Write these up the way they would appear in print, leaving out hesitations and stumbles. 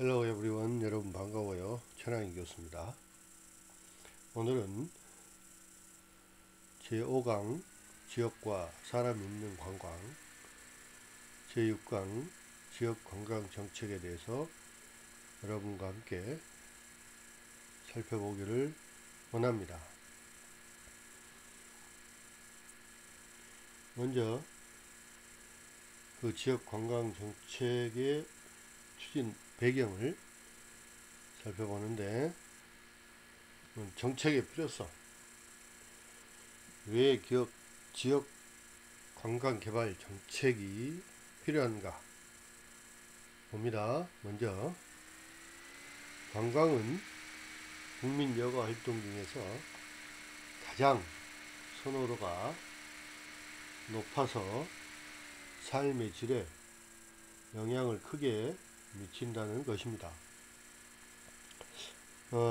헬로 에브리원, 여러분 반가워요. 천양이 교수입니다. 오늘은 제5강 지역과 사람 있는 관광, 제6강 지역 관광 정책에 대해서 여러분과 함께 살펴보기를 원합니다. 먼저 그 지역 관광 정책의 추진 배경을 살펴보는데, 정책의 필요성, 왜 지역 관광 개발 정책이 필요한가 봅니다. 먼저 관광은 국민 여가 활동 중에서 가장 선호도가 높아서 삶의 질에 영향을 크게 미친다는 것입니다.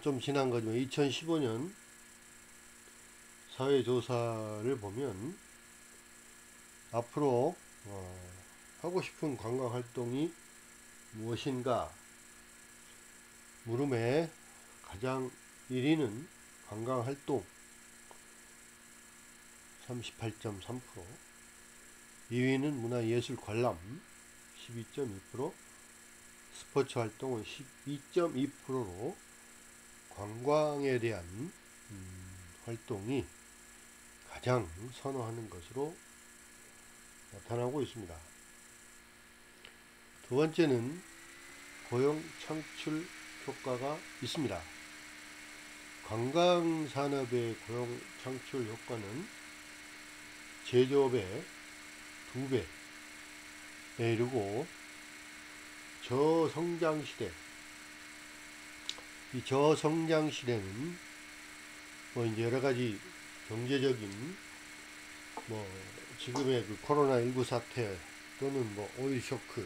좀 지난 거지만 2015년 사회조사를 보면 앞으로 하고 싶은 관광활동이 무엇인가 물음에 가장 1위는 관광활동 38.3%, 2위는 문화예술관람 12.2%, 스포츠활동은 12.2%로 관광에 대한 활동이 가장 선호하는 것으로 나타나고 있습니다. 두 번째는 고용 창출 효과가 있습니다. 관광산업의 고용 창출 효과는 제조업의 2배에 이르고 저성장 시대, 이 저성장 시대는 이제 여러 가지 경제적인 지금의 그 코로나19 사태 또는 오일 쇼크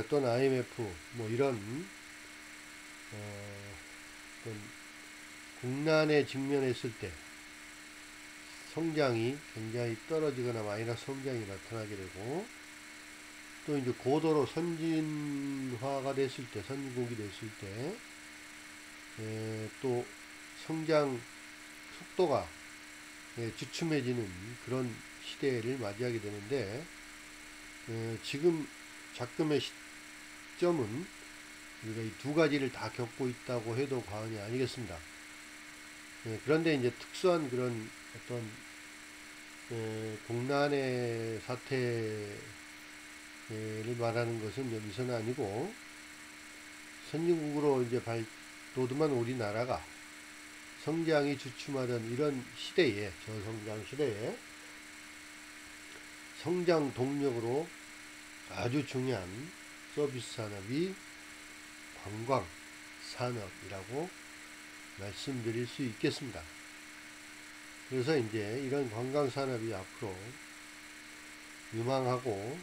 또는 IMF 이런 어떤 국난에 직면했을 때 성장이 굉장히 떨어지거나 마이너스 성장이 나타나게 되고, 또 이제 고도로 선진화가 됐을 때, 선진국이 됐을 때 또 성장 속도가 주춤해지는 그런 시대를 맞이하게 되는데, 지금 작금의 시점은 우리가 이 두 가지를 다 겪고 있다고 해도 과언이 아니겠습니다. 그런데 이제 특수한 그런 어떤 국난의 사태를 말하는 것은 여기서는 아니고, 선진국으로 이제 발돋움한 우리나라가 성장이 주춤하던 이런 시대에, 저성장 시대에 성장 동력으로 아주 중요한 서비스 산업이 관광 산업이라고 말씀드릴 수 있겠습니다. 그래서 이제 이런 관광 산업이 앞으로 유망하고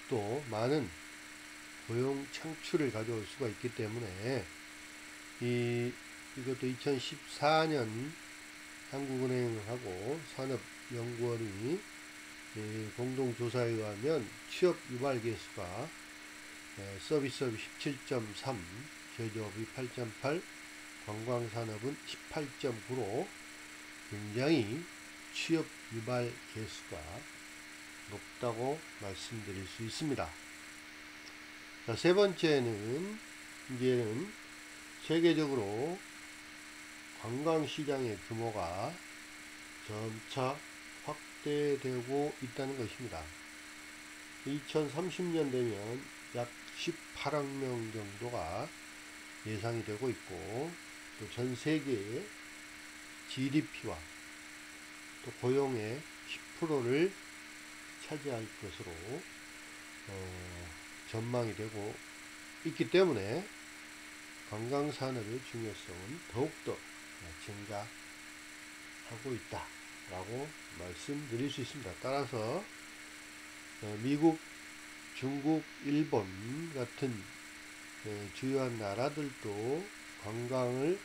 또 많은 고용 창출을 가져올 수가 있기 때문에, 이것도 2014년 한국은행하고 산업연구원이 공동조사에 의하면 취업 유발 개수가 서비스업이 17.3, 제조업이 8.8, 관광산업은 18.9로 굉장히 취업 유발 개수가 높다고 말씀드릴 수 있습니다. 자, 세 번째는 이제는 세계적으로 관광시장의 규모가 점차 확대되고 있다는 것입니다. 2030년 되면 약 18억 명 정도가 예상이 되고 있고, 또 전 세계의 GDP와 또 고용의 10%를 차지할 것으로 전망이 되고 있기 때문에 관광산업의 중요성은 더욱더 증가하고 있다라고 말씀드릴 수 있습니다. 따라서 미국, 중국, 일본 같은 주요한 나라들도 관광을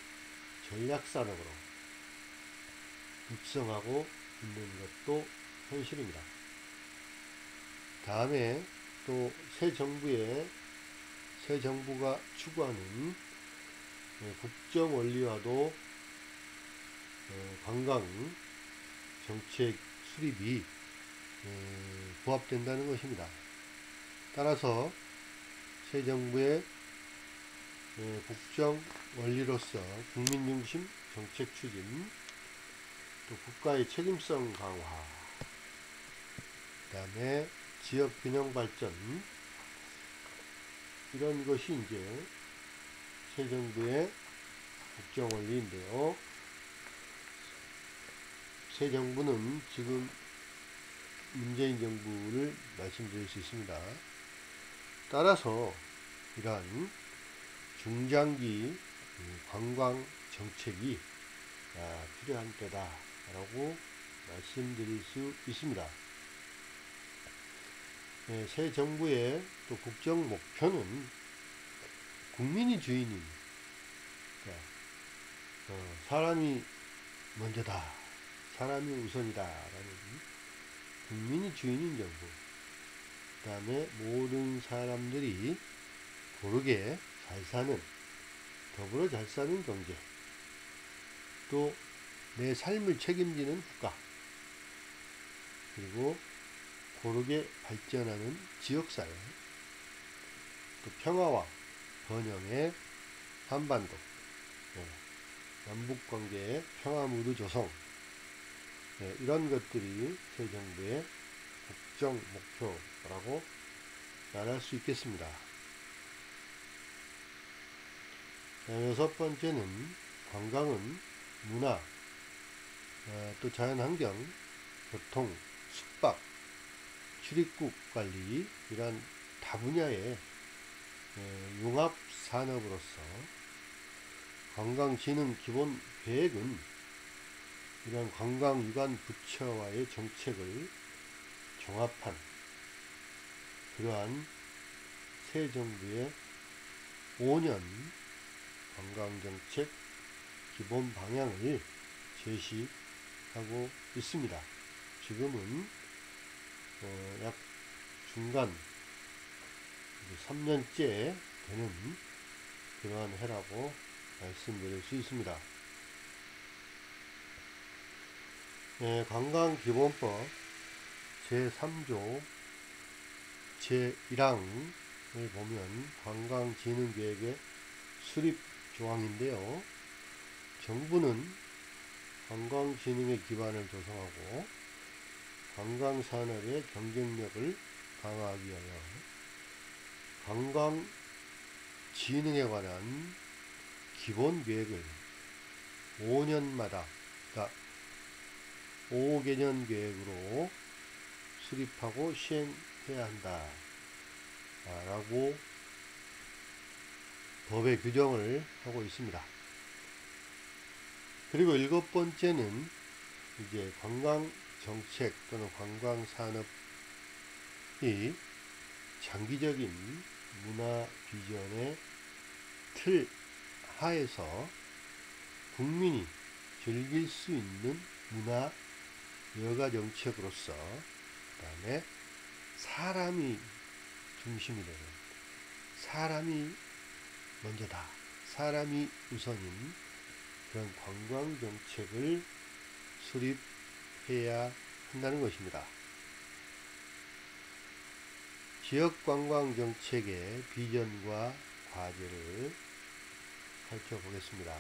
전략산업으로 육성하고 있는 것도 현실입니다. 다음에 또 새 정부의 새 정부가 추구하는 국정 원리와도 관광 정책 수립이 부합된다는 것입니다. 따라서 새 정부의 국정 원리로서 국민중심 정책 추진, 또 국가의 책임성 강화, 그 다음에 지역 균형 발전, 이런 것이 이제 새 정부의 국정 원리인데요. 새 정부는 지금 문재인 정부를 말씀드릴 수 있습니다. 따라서 이러한 중장기 관광 정책이 필요한 때다 라고 말씀드릴 수 있습니다. 새 정부의 또 국정 목표는 국민이 주인인, 사람이 먼저다, 사람이 우선이다 라는 국민이 주인인 정부, 그 다음에 모든 사람들이 고르게 잘 사는, 더불어 잘 사는 경제, 또 내 삶을 책임지는 국가, 그리고 고르게 발전하는 지역사회, 또 평화와 번영의 한반도, 남북관계의 평화무드 조성, 이런 것들이 새 정부의 국정 목표라고 말할 수 있겠습니다. 여섯 번째는 관광은 문화, 또 자연환경, 교통, 숙박, 출입국 관리, 이러한 다분야의 융합산업으로서 관광진흥기본계획은 이러한 관광유관 부처와의 정책을 종합한 그러한 새 정부의 5년 관광정책 기본 방향을 제시하고 있습니다. 지금은 약 중간 3년째 되는 그러한 해라고 말씀드릴 수 있습니다. 관광기본법 제3조 제1항을 보면 관광진흥계획의 수립 조항인데요. 정부는 관광진흥의 기반을 조성하고 관광산업의 경쟁력을 강화하기 위하여 관광진흥에 관한 기본계획을 5년마다, 그러니까 5개년 계획으로 수립하고 시행해야 한다 라고 법의 규정을 하고 있습니다. 그리고 7번째는 이제 관광정책 또는 관광산업이 장기적인 문화 비전의 틀 하에서 국민이 즐길 수 있는 문화 여가 정책으로서, 그 다음에 사람이 중심이 되는, 사람이 먼저다, 사람이 우선인 그런 관광 정책을 수립해야 한다는 것입니다. 지역 관광 정책의 비전과 과제를 살펴보겠습니다.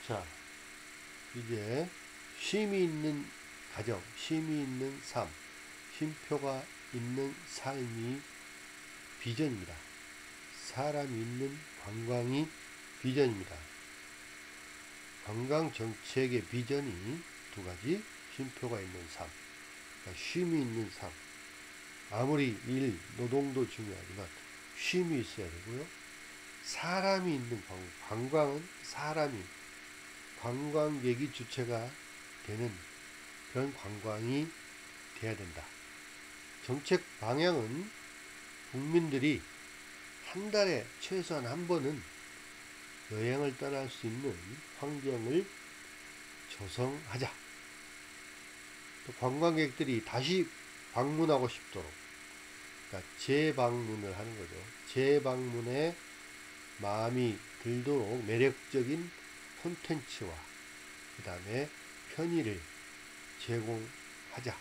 자, 이제 쉼이 있는 가정, 쉼이 있는 삶, 쉼표가 있는 삶이 비전입니다. 사람이 있는 관광이 비전입니다. 관광 정책의 비전이 두 가지, 쉼표가 있는 삶, 그러니까 쉼이 있는 삶. 아무리 일, 노동도 중요하지만 쉼이 있어야 되고요. 사람이 있는 관광은 사람이, 관광객이 주체가 되는 그런 관광이 돼야 된다. 정책 방향은 국민들이 한 달에 최소한 한 번은 여행을 떠날 수 있는 환경을 조성하자. 또 관광객들이 다시 방문하고 싶도록, 그러니까 재방문을 하는 거죠. 재방문에 마음이 들도록 매력적인 콘텐츠와 그 다음에 편의를 제공하자.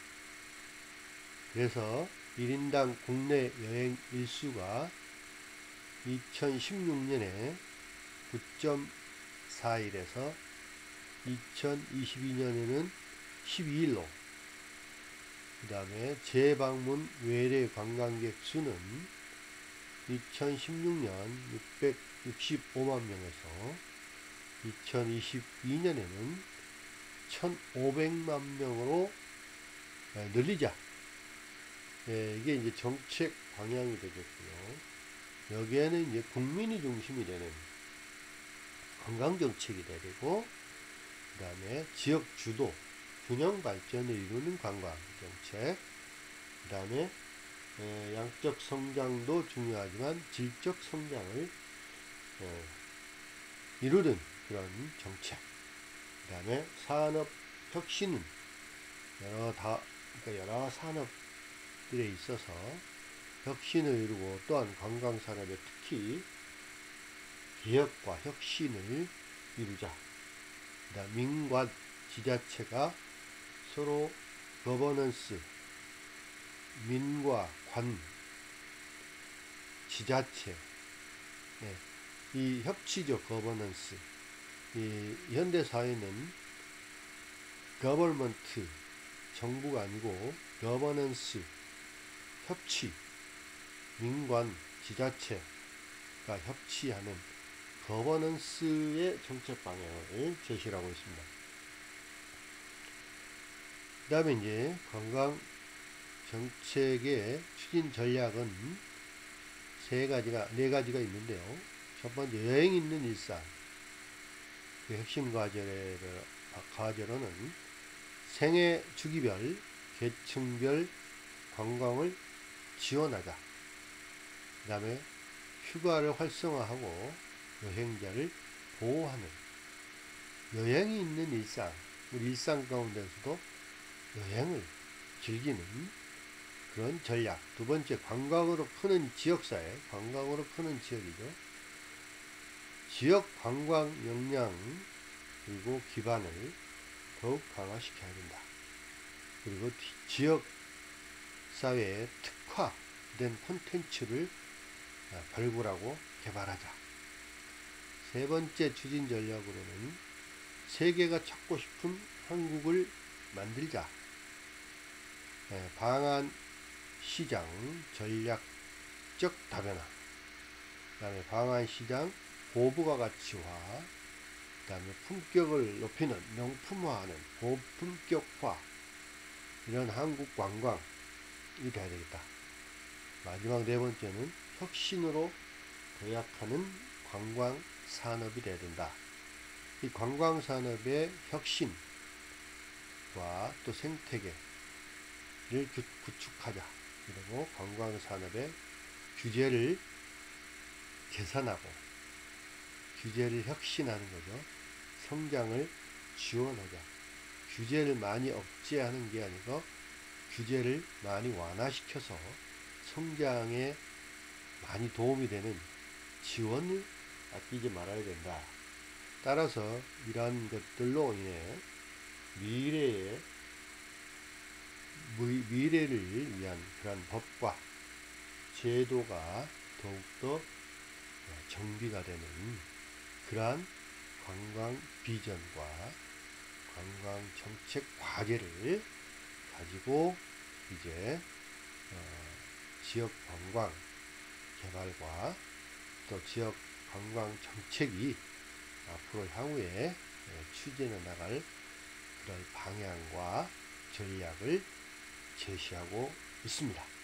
그래서 1인당 국내 여행 일수가 2016년에 9.4일에서 2022년에는 12일로, 그 다음에 재방문 외래 관광객 수는 2016년 665만 명에서 2022년에는 1500만 명으로 늘리자. 이게 이제 정책 방향이 되겠고요. 여기에는 이제 국민이 중심이 되는 관광정책이 되고, 그 다음에 지역 주도, 균형 발전을 이루는 관광정책, 그 다음에 양적 성장도 중요하지만 질적 성장을 이루는 그런 정책, 그 다음에 산업 혁신은 여러 산업들에 있어서 혁신을 이루고, 또한 관광산업에 특히 개혁과 혁신을 이루자. 그다음 민관 지자체가 서로 거버넌스, 민과 관, 지자체, 이 협치죠. 거버넌스. 이 현대사회는 거버먼트, 정부가 아니고 거버넌스, 협치, 민관, 지자체가 협치하는 거버넌스의 정책 방향을 제시하고 있습니다. 그 다음에 이제 관광 정책의 추진 전략은 네 가지가 있는데요. 첫 번째, 여행 있는 일상. 그 핵심 과제로는 생애 주기별, 계층별 관광을 지원하자. 그 다음에 휴가를 활성화하고 여행자를 보호하는 여행이 있는 일상, 우리 일상 가운데서도 여행을 즐기는 그런 전략. 두 번째, 관광으로 크는 지역사회, 관광으로 크는 지역이죠. 지역 관광 역량 그리고 기반을 더욱 강화시켜야 된다. 그리고 지역 사회에 특화된 콘텐츠를 발굴하고 개발하자. 세 번째 추진 전략으로는 세계가 찾고 싶은 한국을 만들자. 방한 시장 전략적 다변화. 그 다음에 방한 시장 고부가 가치화. 그 다음에 품격을 높이는 명품화하는 고품격화. 이런 한국 관광이 돼야 되겠다. 마지막 네 번째는 혁신으로 도약하는 관광 산업이 돼야 된다. 이 관광 산업의 혁신과 또 생태계를 구축하자. 그리고 관광 산업의 규제를 개선하고 규제를 혁신하는 거죠. 성장을 지원하자. 규제를 많이 억제하는 게 아니고 규제를 많이 완화시켜서 성장에 많이 도움이 되는 지원을 아끼지 말아야 된다. 따라서 이러한 것들로 인해 미래를 위한 그런 법과 제도가 더욱더 정비가 되는 그러한 관광 비전과 관광 정책 과제를 가지고 이제 지역 관광 개발과 또 지역 관광 정책이 앞으로 향후에 추진해 나갈 그런 방향과 전략을 제시하고 있습니다.